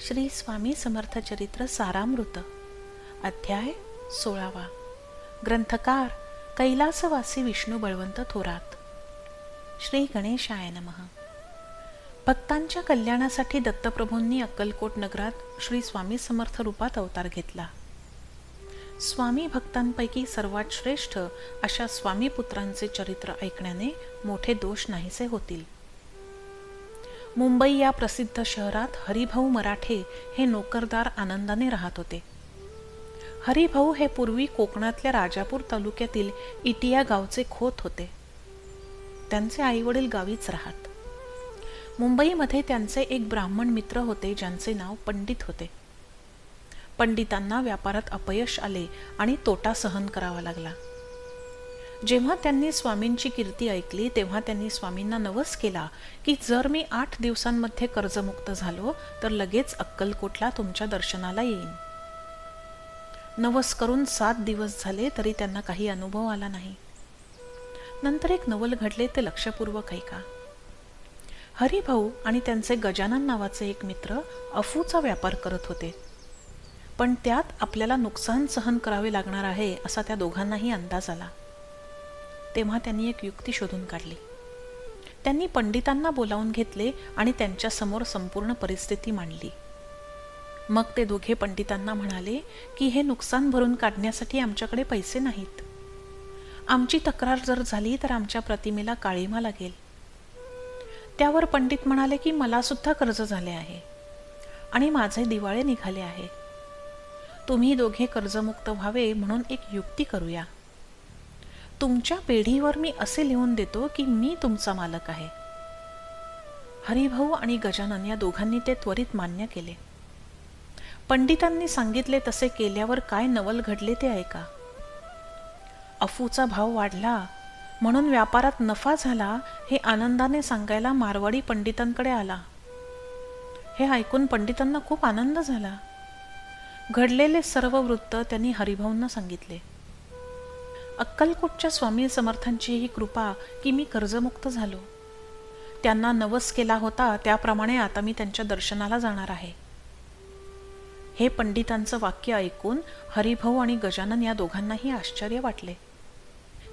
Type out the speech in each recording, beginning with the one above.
श्री स्वामी समर्थ चरित्र सारामृत अध्याय 16. ग्रंथकार कैलासवासी विष्णू बळवंत थोरात. श्री गणेशाय नमः. भक्तांच्या कल्याणासाठी दत्तप्रभूंनी अक्कलकोट नगरात श्री स्वामी समर्थ रूपात अवतार घेतला. स्वामी भक्तांपैकी सर्वात श्रेष्ठ अशा स्वामीपुत्रांचे चरित्र ऐकण्याने मोठे दोष नाहीसे होतील. मुंबई या प्रसिद्ध शहरात हरिभाऊ मराठे हे नोकरदार आनंदाने राहत होते. हरिभाऊ हे पूर्वी कोकणातल्या राजापूर तालुक्यातील इटिया गावचे खोत होते. त्यांचे आईवडील गावीच राहत. मुंबईमध्ये त्यांचे एक ब्राह्मण मित्र होते ज्यांचे नाव पंडित होते. पंडितांना व्यापारात अपयश आले आणि तोटा सहन करावा लागला. जेव्हा त्यांनी स्वामींची कीर्ती ऐकली तेव्हा त्यांनी स्वामींना नवस केला की जर मी 8 दिवसांमध्ये कर्जमुक्त झालो तर लगेच अक्कलकोटला तुमच्या दर्शनाला येईन. नवस करून 7 दिवस झाले तरी त्यांना काही अनुभव आला नाही. नंतर एक नवल घडले ते लक्षपूर्वक ऐका. हरिभाऊ आणि त्यांचे गजानन नावाचे एक मित्र अफूचा व्यापार करत होते. पण त्यात आपल्याला नुकसान सहन करावे लागणार आहे असा त्या दोघांनाही अंदाज आला. तेव्हा त्यांनी एक युक्ती शोधून काढली. त्यांनी पंडितांना बोलावून घेतले आणि त्यांच्या समोर संपूर्ण परिस्थिती मांडली. मग ते दोघे पंडितांना म्हणाले की हे नुकसान भरून काढण्यासाठी आमच्याकडे पैसे नाहीत. आमची तक्रार जर झाली तर आमच्या प्रतिमेला काळिमा लागेल. त्यावर पंडित म्हणाले की मला सुद्धा कर्ज झाले आहे आणि माझे दिवाळे निघाले आहे. तुम्ही दोघे कर्जमुक्त व्हावे म्हणून एक युक्ती करूया. तुमच्या पेढीवर मी असे लिहून देतो की मी तुमचा मालक आहे. हरिभाऊ आणि गजानन या दोघांनी ते त्वरित मान्य केले. पंडितांनी सांगितले तसे केल्यावर काय नवल घडले ते ऐका. अफूचा भाव वाढला म्हणून व्यापारात नफा झाला हे आनंदाने सांगायला मारवाडी पंडितांकडे आला. हे ऐकून पंडितांना खूप आनंद झाला. घडलेले सर्व वृत्त त्यांनी हरिभाऊंना सांगितले. अक्कलकोटच्या स्वामी समर्थांची ही कृपा की मी कर्जमुक्त झालो. त्यांना नवस केला होता त्याप्रमाणे आता मी त्यांच्या दर्शनाला जाणार आहे. हे पंडितांचं वाक्य ऐकून हरिभाऊ आणि गजानन या दोघांनाही आश्चर्य वाटले.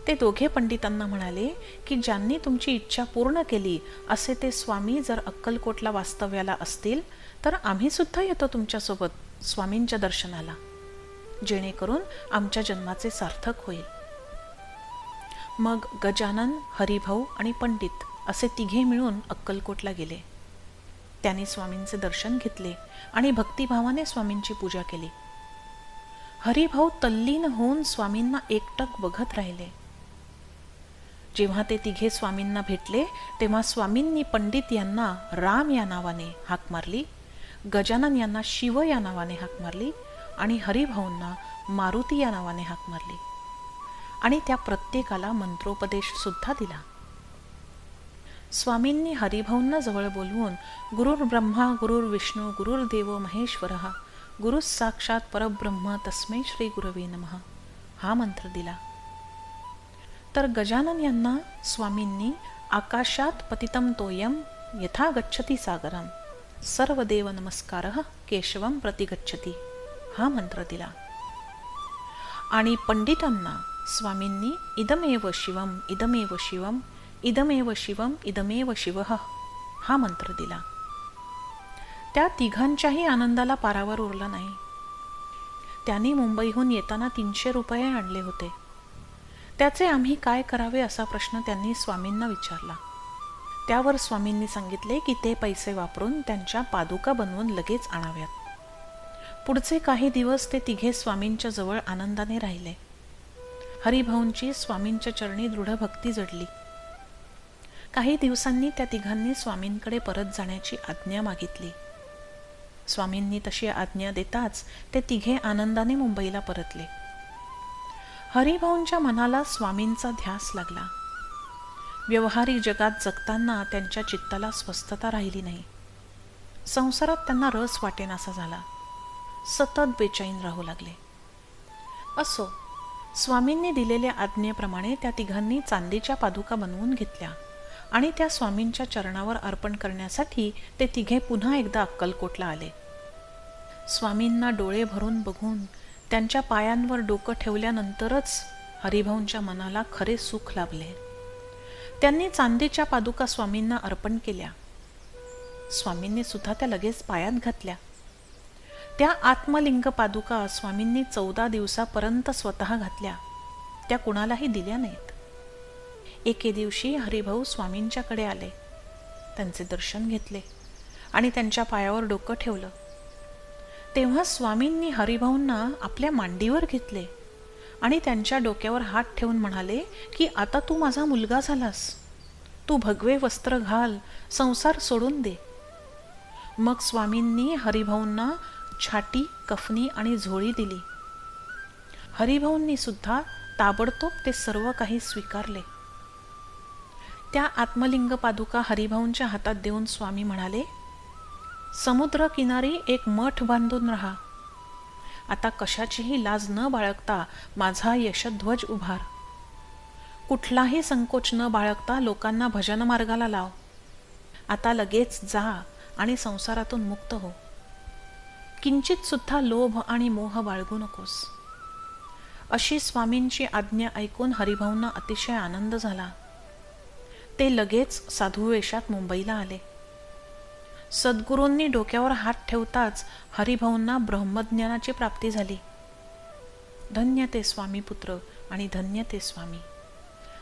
ते दोघे पंडितांना म्हणाले की ज्यांनी तुमची इच्छा पूर्ण केली असे ते स्वामी जर अक्कलकोटला वास्तव्याला असतील तर आम्ही सुद्धा येतो तुमच्यासोबत स्वामींच्या दर्शनाला, जेणेकरून आमच्या जन्माचे सार्थक होईल. मग गजानन, हरिभाऊ आणि पंडित असे तिघे मिळून अक्कलकोटला गेले. त्यांनी स्वामींचे दर्शन घेतले आणि भक्तिभावाने स्वामींची पूजा केली. हरिभाऊ तल्लीन होऊन स्वामींना एकटक बघत राहिले. जेव्हा ते तिघे स्वामींना भेटले तेव्हा स्वामींनी पंडित यांना राम या नावाने हाक मारली, गजानन यांना शिव या नावाने हाक मारली आणि हरिभाऊंना मारुती या नावाने हाक मारली आणि त्या प्रत्येकाला मंत्रोपदेश सुद्धा दिला. स्वामींनी हरिभाऊंना जवळ बोलवून गुरुर् ब्रह्मा गुरुर्विष्णू गुरुर्देव महेश्वरः गुरुः साक्षात परब्रह्म तस्मै श्री गुरवे नमः हा मंत्र दिला. तर गजानन यांना स्वामींनी आकाशात पतितं तोयम यथा गच्छति सागरम सर्वदेव नमस्कारः केशवम प्रतिगच्छति हा मंत्र दिला. आणि पंडितांना स्वामींनी इदमेव शिवम इदमेव शिवम इदमेव शिवम इदमेव शिवः हा मंत्र दिला. त्या तिघांच्याही आनंदाला पारावर उरला नाही. त्यांनी मुंबईहून येताना 300 रुपये आणले होते. त्याचे आम्ही काय करावे असा प्रश्न त्यांनी स्वामींना विचारला. त्यावर स्वामींनी सांगितले की ते पैसे वापरून त्यांच्या पादुका बनवून लगेच आणाव्यात. पुढचे काही दिवस ते तिघे स्वामींच्या जवळ आनंदाने राहिले. हरिभाऊंची स्वामींच्या चरणी दृढ भक्ती जडली. काही दिवसांनी त्या तिघांनी स्वामींकडे परत जाण्याची आज्ञा मागितली. स्वामींनी तशी आज्ञा देताच ते तिघे आनंदाने मुंबईला परतले. हरिभाऊंच्या मनाला स्वामींचा ध्यास लागला. व्यवहारिक जगात जगताना त्यांच्या चित्ताला स्वस्थता राहिली नाही. संसारात त्यांना रस वाटेनासा झाला. सतत बेचैन राहू लागले. असो, स्वामींनी दिलेल्या आज्ञेप्रमाणे त्या तिघांनी चांदीच्या पादुका बनवून घेतल्या आणि त्या स्वामींच्या चरणावर अर्पण करण्यासाठी ते तिघे पुन्हा एकदा अक्कलकोटला आले. स्वामींना डोळे भरून बघून त्यांच्या पायांवर डोकं ठेवल्यानंतरच हरिभाऊंच्या मनाला खरे सुख लाभले. त्यांनी चांदीच्या पादुका स्वामींना अर्पण केल्या. स्वामींनी सुद्धा त्या लगेच पायात घातल्या. त्या आत्मलिंग पादुका स्वामींनी 14 दिवसापर्यंत स्वतः घातल्या. त्या कुणालाही दिल्या नाहीत. एके दिवशी हरिभाऊ स्वामींच्याकडे आले. त्यांचे दर्शन घेतले आणि त्यांच्या पायावर डोकं ठेवलं. तेव्हा स्वामींनी हरिभाऊंना आपल्या मांडीवर घेतले आणि त्यांच्या डोक्यावर हात ठेवून म्हणाले की आता तू माझा मुलगा झालास. तू भगवे वस्त्र घाल, संसार सोडून दे. मग स्वामींनी हरिभाऊंना छाटी, कफनी आणि झोळी दिली. हरिभाऊंनी सुद्धा ताबडतोब ते सर्व काही स्वीकारले. त्या आत्मलिंग पादुका हरिभाऊंच्या हातात देऊन स्वामी म्हणाले, समुद्र किनारी एक मठ बांधून राहा. आता कशाचीही लाज न बाळगता माझा यशध्वज उभार. कुठलाही संकोच न बाळगता लोकांना भजन मार्गाला लाव. आता लगेच जा आणि संसारातून मुक्त हो. किंचित सुद्धा लोभ आणि मोह बाळगू नकोस. अशी स्वामींची आज्ञा ऐकून हरिभाऊंना अतिशय आनंद झाला. ते लगेच साधू वेशात मुंबईला आले. सद्गुरूंनी डोक्यावर हात ठेवताच हरिभाऊंना ब्रह्मज्ञानाची प्राप्ती झाली. धन्य ते स्वामी पुत्र आणि धन्य ते स्वामी.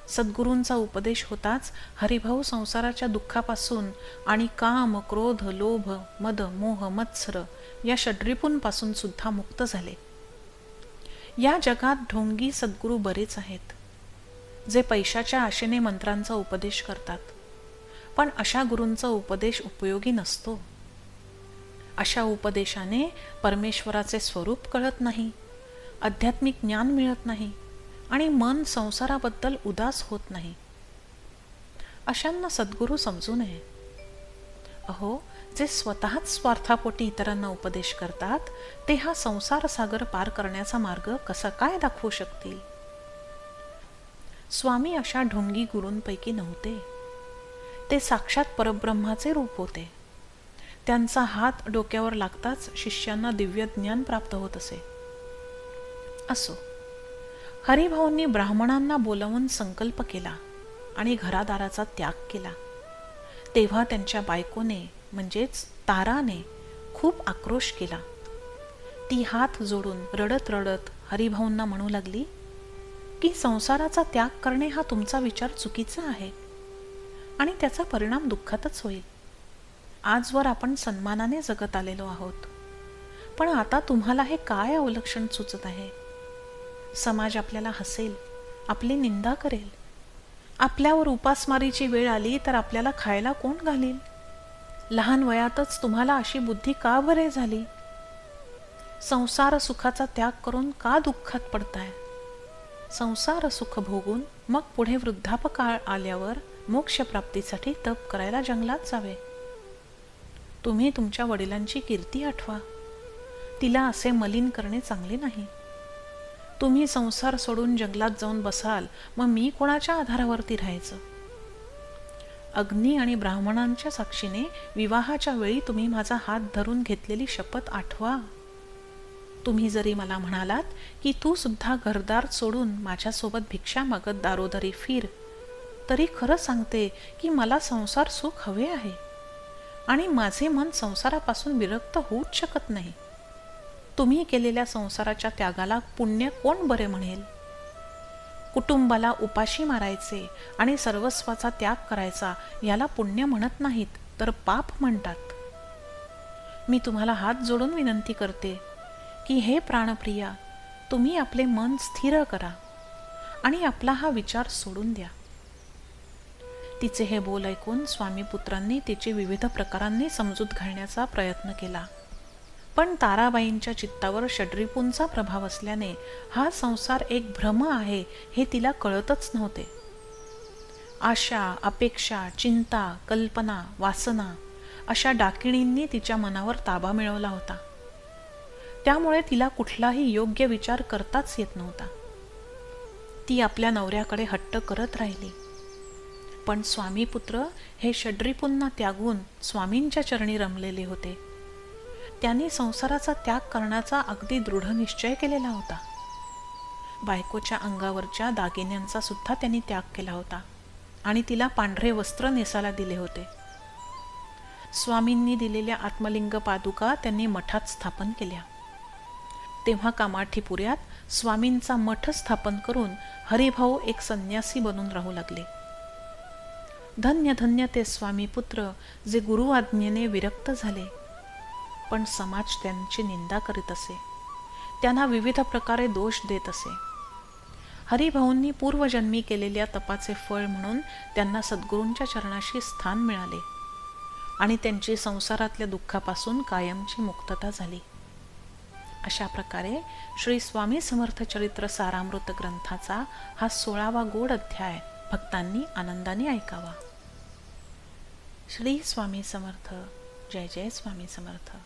सद्गुरूंचा उपदेश होताच हरिभाऊ संसाराच्या दुःखापासून आणि काम, क्रोध, लोभ, मद, मोह, मत्सर या षड्रिपूंपासून सुद्धा मुक्त झाले. या जगात ढोंगी सद्गुरू बरेच आहेत, जे पैशाच्या आशेने मंत्रांचा उपदेश करतात. पण अशा गुरूंचा उपदेश उपयोगी नसतो. अशा उपदेशाने परमेश्वराचे स्वरूप कळत नाही, आध्यात्मिक ज्ञान मिळत नाही आणि मन संसाराबद्दल उदास होत नाही. अशांना सद्गुरू समजू नये. अहो, जे स्वतःच स्वार्थापोटी इतरांना उपदेश करतात, ते हा संसार सागर पार करण्याचा मार्ग कसा काय दाखवू शकतील? स्वामी अशा ढोंगी गुरूंपैकी नव्हते. ते साक्षात परब्रह्माचे रूप होते. त्यांचा हात डोक्यावर लागताच शिष्यांना दिव्य ज्ञान प्राप्त होत असे. असो, हरिभाऊंनी ब्राह्मणांना बोलावून संकल्प केला आणि घरादाराचा त्याग केला. तेव्हा त्यांच्या बायकोने म्हणजेच ताराने खूप आक्रोश केला. ती हात जोडून रडत रडत हरिभाऊंना म्हणू लागली की संसाराचा त्याग करणे हा तुमचा विचार चुकीचा आहे आणि त्याचा परिणाम दुःखातच होईल. आजवर आपण सन्मानाने जगत आलेलो आहोत, पण आता तुम्हाला हे काय अवलक्षण सुचत आहे? समाज आपल्याला हसेल, आपली निंदा करेल. आपल्यावर उपासमारीची वेळ आली तर आपल्याला खायला कोण घालील? लहान वयातच तुम्हाला अशी बुद्धी का बरे झाली? संसार सुखाचा त्याग करून का दुःखात पडताय? संसार सुख भोगून मग पुढे वृद्धापकाळ आल्यावर मोक्षप्राप्तीसाठी तप करायला जंगलात जावे. तुम्ही तुमच्या वडिलांची कीर्ती आठवा. तिला असे मलिन करणे चांगले नाही. तुम्ही संसार सोडून जंगलात जाऊन बसाल, मग मी कोणाच्या आधारावरती राहायचं? अग्नी आणि ब्राह्मणांच्या साक्षीने विवाहाच्या वेळी तुम्ही माझा हात धरून घेतलेली शपथ आठवा. तुम्ही जरी मला म्हणालात की तू सुद्धा घरदार सोडून माझ्यासोबत भिक्षा मागत दारोदारी फिर, तरी खरं सांगते की मला संसार सुख हवे आहे आणि माझे मन संसारापासून विरक्त होऊच शकत नाही. तुम्ही केलेल्या संसाराच्या त्यागाला पुण्य कोण बरे म्हणेल? कुटुंबाला उपाशी मारायचे आणि सर्वस्वाचा त्याग करायचा याला पुण्य म्हणत नाहीत, तर पाप म्हणतात. मी तुम्हाला हात जोडून विनंती करते की हे प्राणप्रिया, तुम्ही आपले मन स्थिर करा आणि आपला हा विचार सोडून द्या. तिचे हे बोल ऐकून स्वामीपुत्रांनी तिची विविध प्रकारांनी समजूत घालण्याचा प्रयत्न केला. पण ताराबाईंच्या चित्तावर षड्रिपूंचा प्रभाव असल्याने हा संसार एक भ्रम आहे हे तिला कळतच नव्हते. आशा, अपेक्षा, चिंता, कल्पना, वासना अशा डाकिणींनी तिच्या मनावर ताबा मिळवला होता. त्यामुळे तिला कुठलाही योग्य विचार करताच येत नव्हता. ती आपल्या नवऱ्याकडे हट्ट करत राहिली. पण स्वामीपुत्र हे षड्रिपूंना त्यागून स्वामींच्या चरणी रमलेले होते. त्यांनी संसाराचा त्याग करण्याचा अगदी दृढ निश्चय केलेला होता. बायकोच्या अंगावरच्या दागिन्यांचा सुद्धा त्यांनी त्याग केला होता आणि तिला पांढरे वस्त्र नेसायला दिले होते. स्वामींनी दिलेल्या आत्मलिंग पादुका त्यांनी मठात स्थापन केल्या. तेव्हा कामाठीपुऱ्यात स्वामींचा मठ स्थापन करून हरिभाऊ एक संन्यासी बनून राहू लागले. धन्य धन्य ते स्वामी पुत्र जे गुरु आज्ञेने विरक्त झाले. पण समाज त्यांची निंदा करीत असे, त्यांना विविध प्रकारे दोष देत असे. हरिभाऊंनी पूर्वजन्मी केलेल्या तपाचे फळ म्हणून त्यांना सद्गुरूंच्या चरणाशी स्थान मिळाले आणि त्यांची संसारातल्या दुःखापासून कायमची मुक्तता झाली. अशा प्रकारे श्री स्वामी समर्थ चरित्र सारामृत ग्रंथाचा हा 16वा गोड अध्याय भक्तांनी आनंदाने ऐकावा. श्री स्वामी समर्थ. जय जय स्वामी समर्थ.